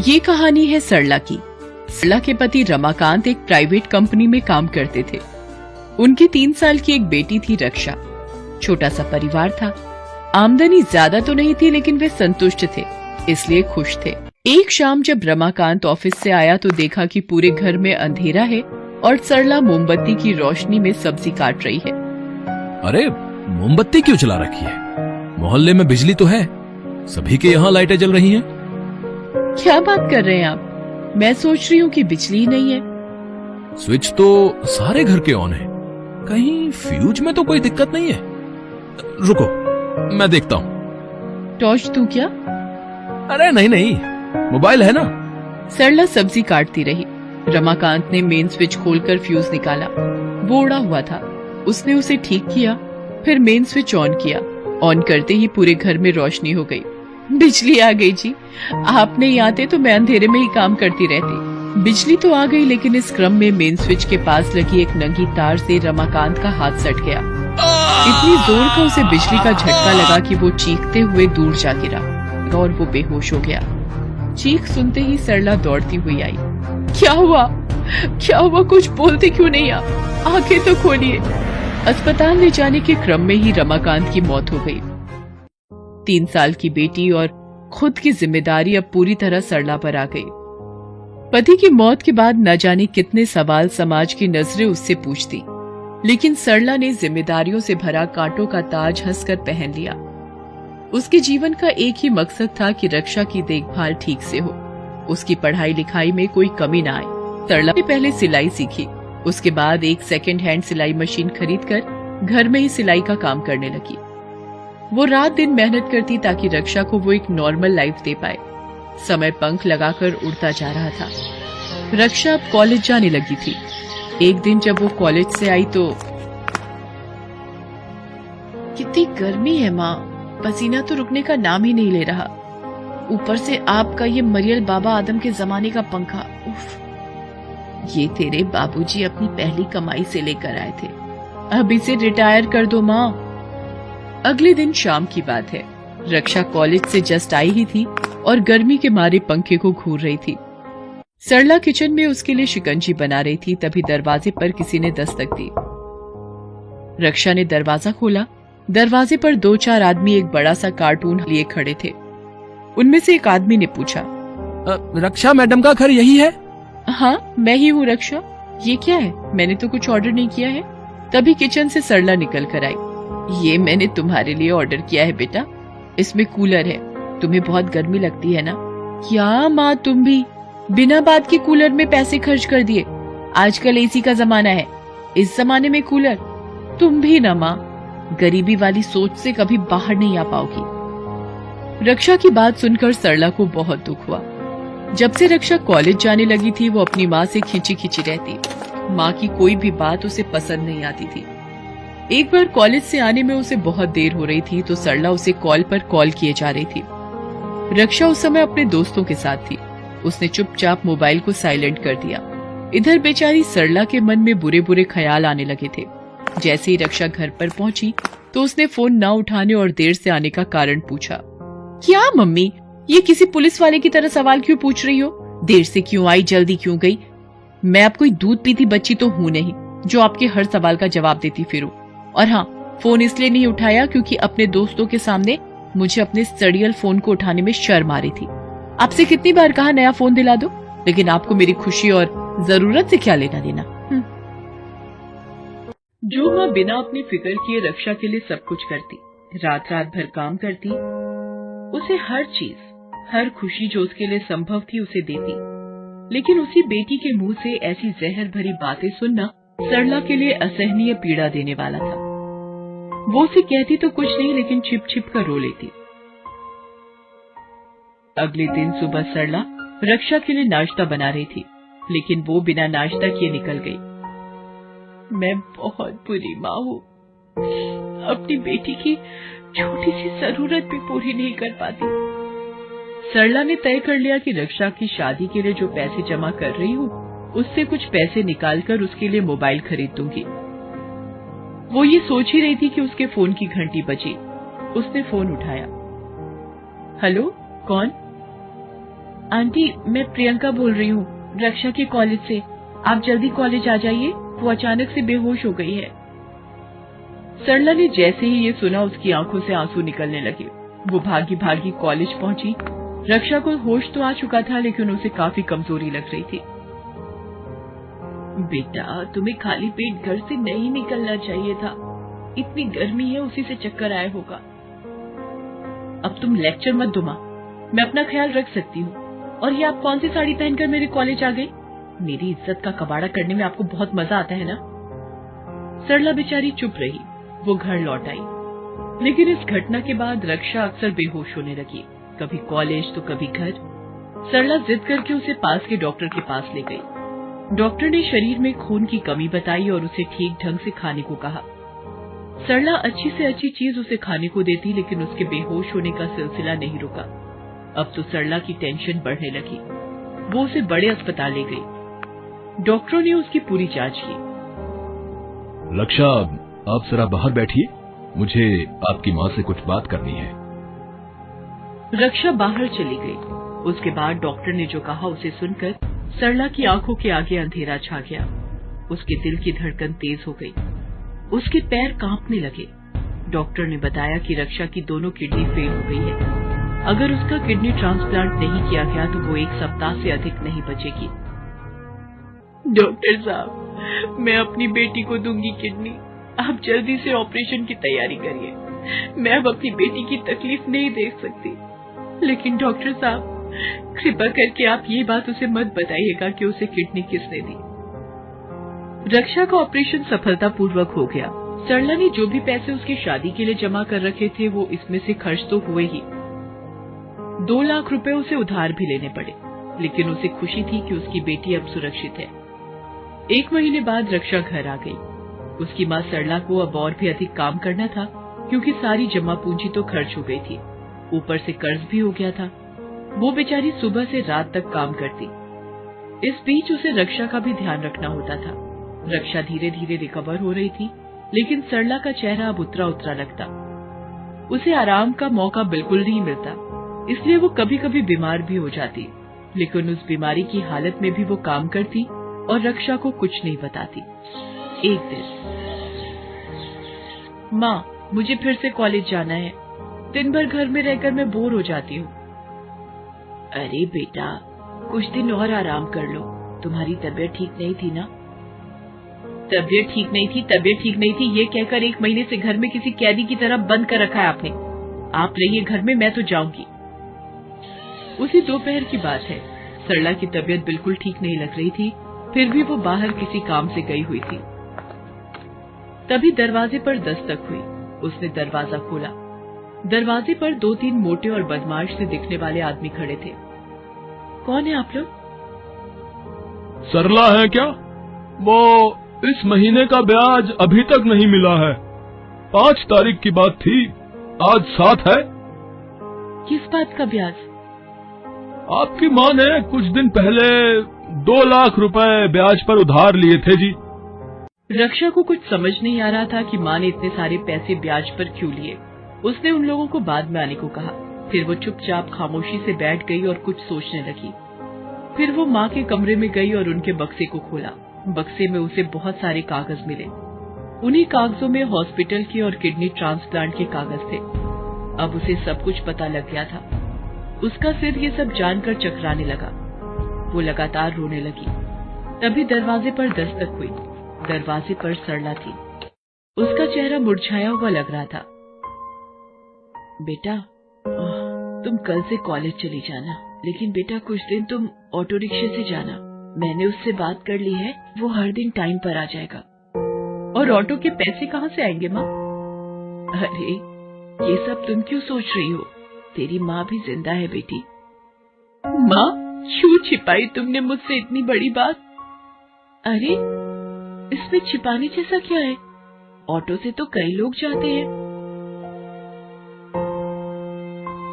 ये कहानी है सरला की। सरला के पति रमाकांत एक प्राइवेट कंपनी में काम करते थे। उनकी 3 साल की एक बेटी थी रक्षा। छोटा सा परिवार था। आमदनी ज्यादा तो नहीं थी, लेकिन वे संतुष्ट थे, इसलिए खुश थे। एक शाम जब रमाकांत ऑफिस से आया तो देखा कि पूरे घर में अंधेरा है और सरला मोमबत्ती की रोशनी में सब्जी काट रही है। अरे, मोमबत्ती क्यों जला रखी है? मोहल्ले में बिजली तो है, सभी के यहाँ लाइटें जल रही हैं। क्या बात कर रहे हैं आप? मैं सोच रही हूँ कि बिजली ही नहीं है। स्विच तो सारे घर के ऑन है, कहीं फ्यूज में तो कोई दिक्कत नहीं है। रुको, मैं देखता हूँ। टॉर्च दूं क्या? अरे नहीं, मोबाइल है ना। सरला सब्जी काटती रही। रमाकांत ने मेन स्विच खोलकर फ्यूज निकाला। वो उड़ा हुआ था। उसने उसे ठीक किया, फिर मेन स्विच ऑन किया। ऑन करते ही पूरे घर में रोशनी हो गई। बिजली आ गई जी। आप नहीं आते तो मैं अंधेरे में ही काम करती रहती। बिजली तो आ गई, लेकिन इस क्रम में मेन स्विच के पास लगी एक नंगी तार से रमाकांत का हाथ सट गया। इतनी जोर का उसे बिजली का झटका लगा कि वो चीखते हुए दूर जा गिरा और वो बेहोश हो गया। चीख सुनते ही सरला दौड़ती हुई आई। क्या हुआ? कुछ बोलते क्यों नहीं आप? आंखें तो खोलिए। अस्पताल ले जाने के क्रम में ही रमाकांत की मौत हो गई। 3 साल की बेटी और खुद की जिम्मेदारी अब पूरी तरह सरला पर आ गई। पति की मौत के बाद न जाने कितने सवाल समाज की नजरें उससे पूछती, लेकिन सरला ने जिम्मेदारियों से भरा कांटों का ताज हंसकर पहन लिया। उसके जीवन का एक ही मकसद था कि रक्षा की देखभाल ठीक से हो, उसकी पढ़ाई लिखाई में कोई कमी न आए। सरला ने पहले सिलाई सीखी, उसके बाद एक सेकेंड हैंड सिलाई मशीन खरीदकर घर में ही सिलाई का काम करने लगी। वो रात दिन मेहनत करती ताकि रक्षा को वो एक नॉर्मल लाइफ दे पाए। समय पंख लगाकर उड़ता जा रहा था। रक्षा अब कॉलेज जाने लगी थी। एक दिन जब वो कॉलेज से आई तो कितनी गर्मी है माँ, पसीना तो रुकने का नाम ही नहीं ले रहा। ऊपर से आपका ये मरियल बाबा आदम के जमाने का पंखा। उफ। ये तेरे बाबूजी अपनी पहली कमाई से लेकर आए थे, अब इसे रिटायर कर दो माँ। अगले दिन शाम की बात है। रक्षा कॉलेज से जस्ट आई ही थी और गर्मी के मारे पंखे को घूर रही थी। सरला किचन में उसके लिए शिकंजी बना रही थी, तभी दरवाजे पर किसी ने दस्तक दी। रक्षा ने दरवाजा खोला। दरवाजे पर 2-4 आदमी एक बड़ा सा कार्टून लिए खड़े थे। उनमें से एक आदमी ने पूछा, रक्षा मैडम का घर यही है? हाँ, मैं ही हूँ रक्षा। ये क्या है? मैंने तो कुछ ऑर्डर नहीं किया है। तभी किचन से सरला निकल कर आई। ये मैंने तुम्हारे लिए ऑर्डर किया है बेटा, इसमें कूलर है, तुम्हें बहुत गर्मी लगती है ना? क्या माँ, तुम भी बिना बात के कूलर में पैसे खर्च कर दिए। आजकल एसी का जमाना है, इस जमाने में कूलर? तुम भी ना माँ, गरीबी वाली सोच से कभी बाहर नहीं आ पाओगी। रक्षा की बात सुनकर सरला को बहुत दुख हुआ। जब से रक्षा कॉलेज जाने लगी थी, वो अपनी माँ से खिंची खिंची रहती। माँ की कोई भी बात उसे पसंद नहीं आती थी। एक बार कॉलेज से आने में उसे बहुत देर हो रही थी तो सरला उसे कॉल पर कॉल किए जा रही थी। रक्षा उस समय अपने दोस्तों के साथ थी। उसने चुपचाप मोबाइल को साइलेंट कर दिया। इधर बेचारी सरला के मन में बुरे बुरे ख्याल आने लगे थे। जैसे ही रक्षा घर पर पहुंची तो उसने फोन न उठाने और देर से आने का कारण पूछा। क्या मम्मी, ये किसी पुलिस वाले की तरह सवाल क्यों पूछ रही हो? देर से क्यों आई, जल्दी क्यों गई? मैं अब कोई दूध पीती बच्ची तो हूँ नहीं जो आपके हर सवाल का जवाब देती फिरूं। और हाँ, फोन इसलिए नहीं उठाया क्योंकि अपने दोस्तों के सामने मुझे अपने सड़ियल फोन को उठाने में शर्म आ रही थी। आपसे कितनी बार कहा नया फोन दिला दो, लेकिन आपको मेरी खुशी और जरूरत से क्या लेना देना। जो माँ बिना अपनी फिक्र किए रक्षा के लिए सब कुछ करती, रात रात भर काम करती, उसे हर चीज, हर खुशी जो उसके लिए संभव थी उसे देती, लेकिन उसी बेटी के मुंह से ऐसी जहर भरी बातें सुनना सरला के लिए असहनीय पीड़ा देने वाला था। वो उसे कहती तो कुछ नहीं, लेकिन छिप छिप कर रो लेती। अगले दिन सुबह सरला रक्षा के लिए नाश्ता बना रही थी, लेकिन वो बिना नाश्ता किए निकल गई। मैं बहुत बुरी माँ हूँ, अपनी बेटी की छोटी सी जरूरत भी पूरी नहीं कर पाती। सरला ने तय कर लिया कि रक्षा की शादी के लिए जो पैसे जमा कर रही हूँ, उससे कुछ पैसे निकालकर उसके लिए मोबाइल खरीद दूंगी। वो ये सोच ही रही थी कि उसके फोन की घंटी बजी। उसने फोन उठाया। हेलो, कौन? आंटी, मैं प्रियंका बोल रही हूँ, रक्षा के कॉलेज से। आप जल्दी कॉलेज आ जाइए, वो अचानक से बेहोश हो गई है। सरला ने जैसे ही ये सुना उसकी आंखों से आंसू निकलने लगे। वो भागी भागी कॉलेज पहुंची। रक्षा को होश तो आ चुका था, लेकिन उसे काफी कमजोरी लग रही थी। बेटा, तुम्हें खाली पेट घर से नहीं निकलना चाहिए था। इतनी गर्मी है, उसी से चक्कर आया होगा। अब तुम लेक्चर मत दो माँ, मैं अपना ख्याल रख सकती हूँ। और ये आप कौन सी साड़ी पहनकर मेरे कॉलेज आ गई? मेरी इज्जत का कबाड़ा करने में आपको बहुत मजा आता है ना? सरला बेचारी चुप रही। वो घर लौट आई, लेकिन इस घटना के बाद रक्षा अक्सर बेहोश होने लगी, कभी कॉलेज तो कभी घर। सरला जिद करके उसे पास के डॉक्टर के पास ले गई। डॉक्टर ने शरीर में खून की कमी बताई और उसे ठीक ढंग से खाने को कहा। सरला अच्छी से अच्छी चीज उसे खाने को देती, लेकिन उसके बेहोश होने का सिलसिला नहीं रुका। अब तो सरला की टेंशन बढ़ने लगी। वो उसे बड़े अस्पताल ले गई। डॉक्टरों ने उसकी पूरी जांच की। रक्षा, आप जरा बाहर बैठिए, मुझे आपकी माँ से कुछ बात करनी है। रक्षा बाहर चली गई। उसके बाद डॉक्टर ने जो कहा उसे सुनकर सरला की आंखों के आगे अंधेरा छा गया। उसके दिल की धड़कन तेज हो गई, उसके पैर कांपने लगे। डॉक्टर ने बताया कि रक्षा की दोनों किडनी फेल हो गई है। अगर उसका किडनी ट्रांसप्लांट नहीं किया गया तो वो 1 सप्ताह से अधिक नहीं बचेगी। डॉक्टर साहब, मैं अपनी बेटी को दूंगी किडनी। आप जल्दी से ऑपरेशन की तैयारी करिए। मैं अब अपनी बेटी की तकलीफ नहीं देख सकती। लेकिन डॉक्टर साहब, कृपा करके आप ये बात उसे मत बताइएगा कि उसे किडनी किसने दी। रक्षा का ऑपरेशन सफलतापूर्वक हो गया। सरला ने जो भी पैसे उसकी शादी के लिए जमा कर रखे थे, वो इसमें से खर्च तो हुए ही। 2 लाख रुपए उसे उधार भी लेने पड़े, लेकिन उसे खुशी थी कि उसकी बेटी अब सुरक्षित है। 1 महीने बाद रक्षा घर आ गई। उसकी माँ सरला को अब और भी अधिक काम करना था, क्योंकि सारी जमा पूंजी तो खर्च हो गई थी। ऊपर से कर्ज भी हो गया था। वो बेचारी सुबह से रात तक काम करती। इस बीच उसे रक्षा का भी ध्यान रखना होता था। रक्षा धीरे धीरे रिकवर हो रही थी, लेकिन सरला का चेहरा अब उतरा उतरा लगता। उसे आराम का मौका बिल्कुल नहीं मिलता, इसलिए वो कभी कभी बीमार भी हो जाती। लेकिन उस बीमारी की हालत में भी वो काम करती और रक्षा को कुछ नहीं बताती। एक दिन, माँ, मुझे फिर से कॉलेज जाना है। दिन भर घर में रहकर मैं बोर हो जाती हूँ। अरे बेटा, कुछ दिन और आराम कर लो। तुम्हारी तबीयत ठीक नहीं थी ना? तबीयत ठीक नहीं थी ये कहकर 1 महीने से घर में किसी कैदी की तरह बंद कर रखा है आपने। आप रहिए घर में, मैं तो जाऊंगी। उसी दोपहर की बात है। सरला की तबीयत बिल्कुल ठीक नहीं लग रही थी, फिर भी वो बाहर किसी काम से गई हुई थी। तभी दरवाजे पर दस्तक हुई। उसने दरवाजा खोला। दरवाजे पर 2-3 मोटे और बदमाश से दिखने वाले आदमी खड़े थे। कौन है आप लोग? सरला है क्या? वो इस महीने का ब्याज अभी तक नहीं मिला है। 5 तारीख की बात थी, आज 7 है। किस बात का ब्याज? आपकी माँ ने कुछ दिन पहले 2 लाख रुपए ब्याज पर उधार लिए थे जी। रक्षा को कुछ समझ नहीं आ रहा था कि माँ ने इतने सारे पैसे ब्याज पर क्यों लिए। उसने उन लोगों को बाद में आने को कहा। फिर वो चुपचाप खामोशी से बैठ गई और कुछ सोचने लगी। फिर वो माँ के कमरे में गई और उनके बक्से को खोला। बक्से में उसे बहुत सारे कागज मिले। उन्हीं कागजों में हॉस्पिटल के और किडनी ट्रांसप्लांट के कागज थे। अब उसे सब कुछ पता लग गया था। उसका सिर ये सब जानकर चकराने लगा। वो लगातार रोने लगी। तभी दरवाजे पर दस्तक हुई। दरवाजे पर सरला थी। उसका चेहरा मुरझाया हुआ लग रहा था। बेटा, तुम कल से कॉलेज चली जाना, लेकिन बेटा कुछ दिन तुम ऑटो रिक्शे से जाना। मैंने उससे बात कर ली है, वो हर दिन टाइम पर आ जाएगा। और ऑटो के पैसे कहाँ से आएंगे माँ? अरे, ये सब तुम क्यों सोच रही हो? तेरी माँ भी जिंदा है बेटी। माँ, क्यों छिपाई तुमने मुझसे इतनी बड़ी बात? अरे, इसमें छिपाने जैसा क्या है? ऑटो से तो कई लोग जाते हैं।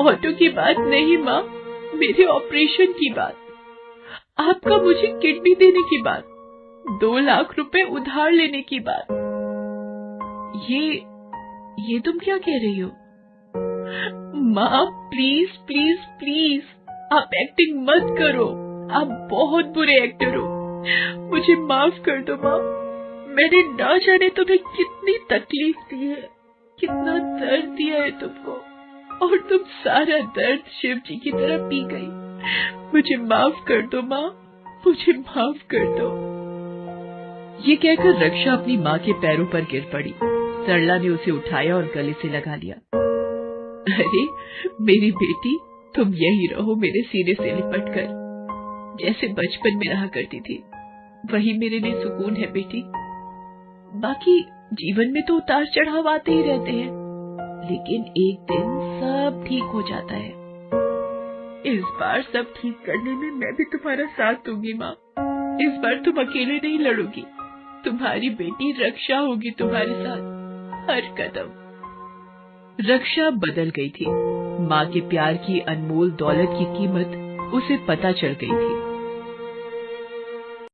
ऑटो की बात नहीं माँ, मेरे ऑपरेशन की बात। आपका मुझे किडनी देने की बात, 2 लाख रुपए उधार लेने की बात। ये तुम क्या कह रही हो? माँ, प्लीज प्लीज प्लीज, आप एक्टिंग मत करो, आप बहुत बुरे एक्टर हो। मुझे माफ कर दो माँ। मैंने ना जाने तुम्हें कितनी तकलीफ दी है, कितना दर्द दिया है तुमको, और तुम सारा दर्द शिव जी की तरह पी गई। मुझे माफ कर दो माँ, मुझे माफ कर दो। ये कहकर रक्षा अपनी माँ के पैरों पर गिर पड़ी। सरला ने उसे उठाया और गले से लगा लिया। अरे मेरी बेटी, तुम यही रहो मेरे सीने से लिपट कर, जैसे बचपन में रहा करती थी। वही मेरे लिए सुकून है बेटी। बाकी जीवन में तो उतार चढ़ाव आते ही रहते हैं, लेकिन एक दिन सब ठीक हो जाता है। इस बार सब ठीक करने में मैं भी तुम्हारा साथ दूंगी माँ। इस बार तुम अकेले नहीं लड़ोगी, तुम्हारी बेटी रक्षा होगी तुम्हारे साथ हर कदम। रक्षा बदल गई थी। माँ के प्यार की अनमोल दौलत की कीमत उसे पता चल गई थी।